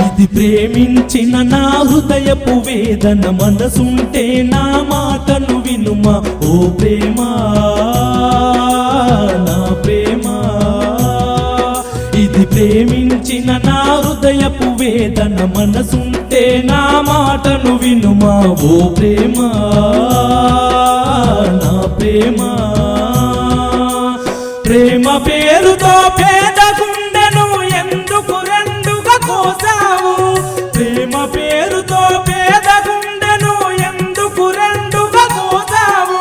ఇది ప్రేమించిన నా హృదయపు వేదన మనసుంటే నా మాటను వినుమా ఓ ప్రేమ నా ప్రేమ ఇది ప్రేమించిన నా హృదయపు వేదన మనసుంటే నా మాటను వినుమా ఓ ప్రేమ నా ప్రేమ ప్రేమ పేరుతో పేద గుండెను ఎందుకు రెండుగా కోసావు ప్రేమ పేరుతో పేద గుండెను ఎందుకు రెండుగా కోసావు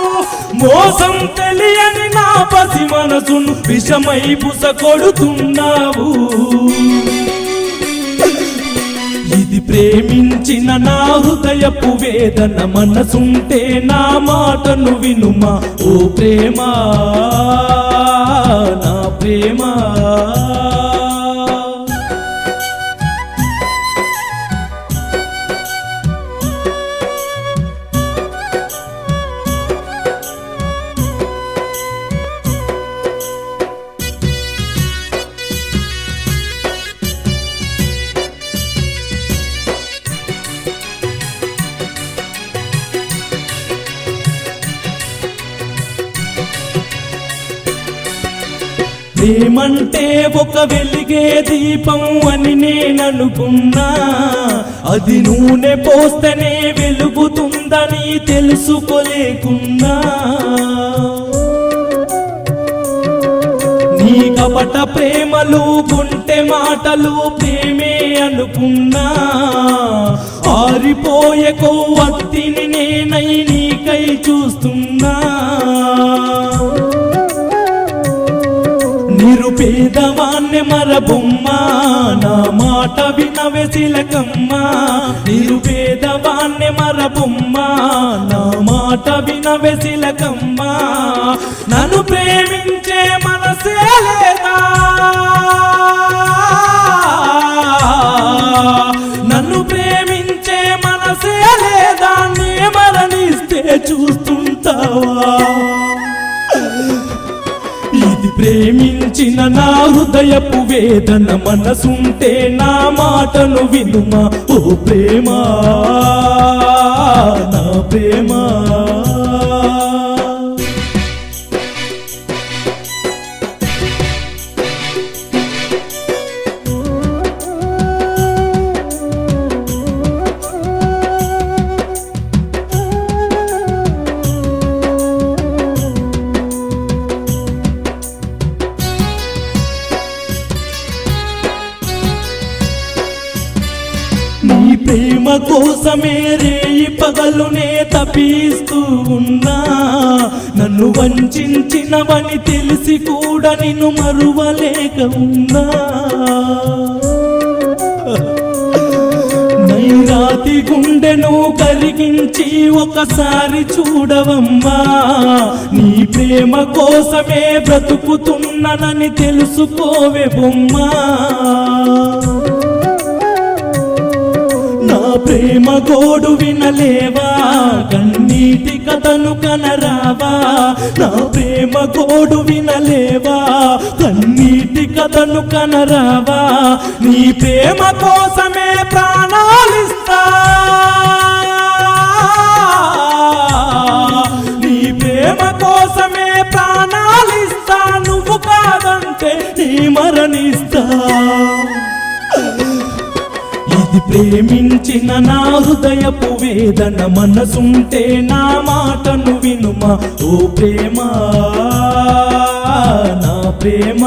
మోసం తెలియని నా పసి మనసును విషమై బుస కొడుతున్నావు ఇది ప్రేమించిన నా హృదయపు వేదన మనసుంటే నా మాటను వినుమా ఓ ప్రేమ నా ప్రేమ ప్రేమంటే ఒక వెలిగే దీపం అని నేననుకున్నా అది నూనె పోస్తేనే వెలుగుతుందని తెలుసుకోలేకున్నా నీ కపట ప్రేమలు గుంటె మాటలు ప్రేమే అనుకున్నా ఆరిపోయే కొవ్వొత్తిని నేనై నీకై చూస్తున్నా నిరుపేదవాణ్ణి మరబొమ్మా నా మాట వినవే తిలకమ్మా నిరుపేదవాణ్ణి మరబొమ్మా నా మాట వినవే తిలకమ్మా నన్ను ప్రేమించే మనసే లేదా నన్ను ప్రేమించే మనసే లేదా నీ మరణిస్తే చూస్తుంటావా ఇది ప్రేమించిన నా హృదయపు వేదన మనసుంటే నా మాటను వినుమా ఓ ప్రేమ నా ప్రేమ నీ ప్రేమ కోసమే రేయి పగలునే తపిస్తూ ఉన్నా నన్ను వంచినవని తెలిసి కూడా నిన్ను మరువలేక ఉన్నా నైరాతి గుండెను కరిగించి ఒకసారి చూడవమ్మా నీ ప్రేమ కోసమే బ్రతుకుతున్నానని తెలుసుకోవే బొమ్మా నా ప్రేమ గోడు వినలేవా కన్నీటి కథను కనరావా నా ప్రేమ గోడు వినలేవా కన్నీటి కథను కనరావా నీ ప్రేమ కోసమే ప్రాణాలిస్తా నీ ప్రేమ కోసమే ప్రాణాలిస్తా నువ్వు కాదంటే నీ మరణిస్తా ఇది ప్రేమించిన నా హృదయపు వేదన మనసుంటే నా మాటను వినుమా ఓ ప్రేమ నా ప్రేమ